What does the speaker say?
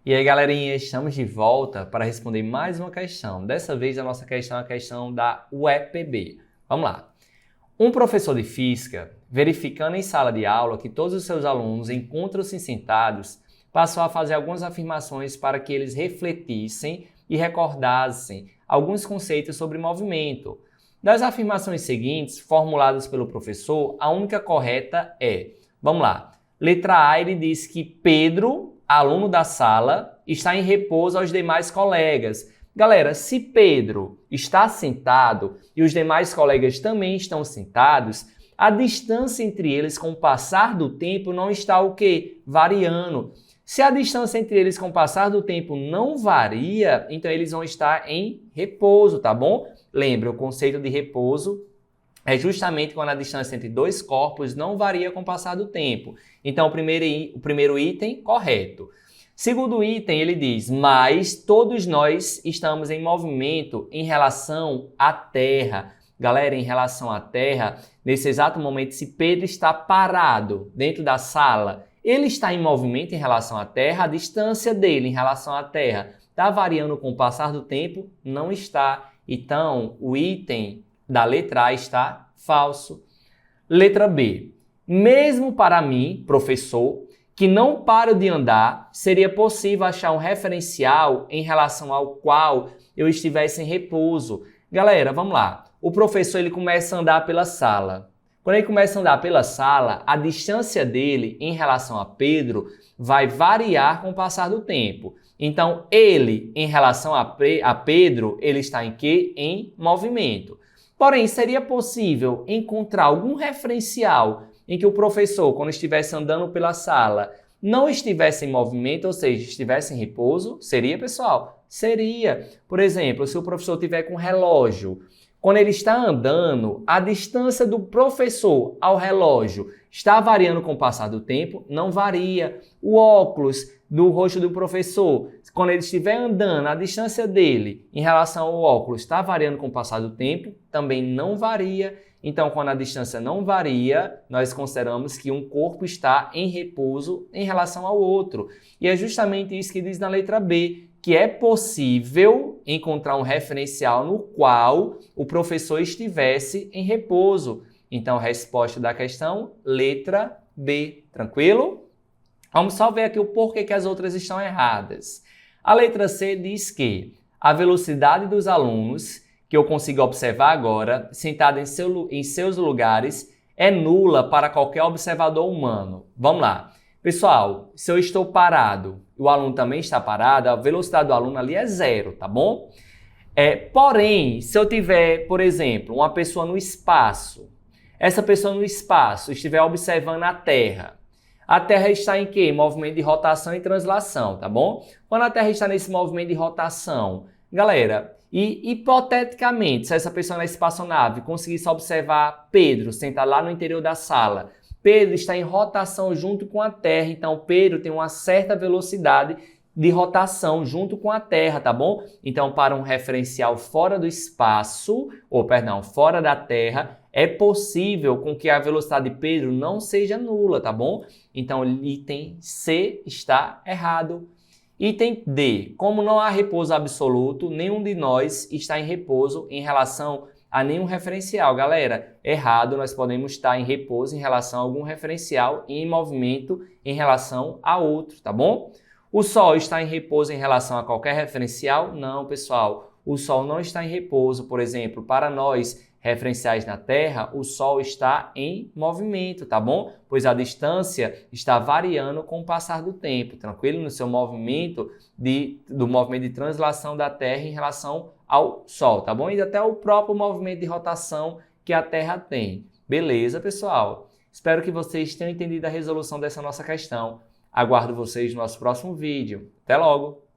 E aí, galerinha, estamos de volta para responder mais uma questão. Dessa vez, a nossa questão é a questão da UEPB. Vamos lá. Um professor de física, verificando em sala de aula que todos os seus alunos encontram-se sentados, passou a fazer algumas afirmações para que eles refletissem e recordassem alguns conceitos sobre movimento. Das afirmações seguintes, formuladas pelo professor, a única correta é, vamos lá, letra A, ele diz que Pedro, aluno da sala, está em repouso aos demais colegas. Galera, se Pedro está sentado e os demais colegas também estão sentados, a distância entre eles com o passar do tempo não está o quê? Variando. Se a distância entre eles com o passar do tempo não varia, então eles vão estar em repouso, tá bom? Lembra, o conceito de repouso é justamente quando a distância entre dois corpos não varia com o passar do tempo. Então, o primeiro item, correto. Segundo item, ele diz, mas todos nós estamos em movimento em relação à Terra. Galera, em relação à Terra, nesse exato momento, se Pedro está parado dentro da sala, ele está em movimento em relação à Terra, a distância dele em relação à Terra está variando com o passar do tempo? Não está. Então, o item da letra A está falso. Letra B. Mesmo para mim, professor, que não paro de andar, seria possível achar um referencial em relação ao qual eu estivesse em repouso. Galera, vamos lá. O professor ele começa a andar pela sala. Quando ele começa a andar pela sala, a distância dele em relação a Pedro vai variar com o passar do tempo. Então, ele, em relação a Pedro, ele está em quê? Em movimento. Porém, seria possível encontrar algum referencial em que o professor, quando estivesse andando pela sala, não estivesse em movimento, ou seja, estivesse em repouso? Seria, pessoal? Seria. Por exemplo, se o professor tiver com relógio, quando ele está andando, a distância do professor ao relógio está variando com o passar do tempo? Não varia. O óculos do rosto do professor, quando ele estiver andando, a distância dele em relação ao óculos está variando com o passar do tempo? Também não varia. Então, quando a distância não varia, nós consideramos que um corpo está em repouso em relação ao outro. E é justamente isso que diz na letra B, que é possível encontrar um referencial no qual o professor estivesse em repouso. Então, resposta da questão, letra B. Tranquilo? Vamos só ver aqui o porquê que as outras estão erradas. A letra C diz que a velocidade dos alunos, que eu consigo observar agora, sentado em seus lugares, é nula para qualquer observador humano. Vamos lá. Pessoal, se eu estou parado e o aluno também está parado, a velocidade do aluno ali é zero, tá bom? Porém, se eu tiver, por exemplo, uma pessoa no espaço, essa pessoa no espaço estiver observando a Terra está em quê? Em movimento de rotação e translação, tá bom? Quando a Terra está nesse movimento de rotação, galera, e hipoteticamente, se essa pessoa na espaçonave conseguisse observar Pedro sentado lá no interior da sala, Pedro está em rotação junto com a Terra, então Pedro tem uma certa velocidade de rotação junto com a Terra, tá bom? Então, para um referencial fora do espaço, fora da Terra, é possível com que a velocidade de Pedro não seja nula, tá bom? Então, item C está errado. Item D. Como não há repouso absoluto, nenhum de nós está em repouso em relação a nenhum referencial. Galera, errado, nós podemos estar em repouso em relação a algum referencial e em movimento em relação a outro, tá bom? O Sol está em repouso em relação a qualquer referencial? Não, pessoal. O Sol não está em repouso, por exemplo, para nós referenciais na Terra, o Sol está em movimento, tá bom? Pois a distância está variando com o passar do tempo, tranquilo? No seu movimento do movimento de translação da Terra em relação ao Sol, tá bom? E até o próprio movimento de rotação que a Terra tem. Beleza, pessoal? Espero que vocês tenham entendido a resolução dessa nossa questão. Aguardo vocês no nosso próximo vídeo. Até logo!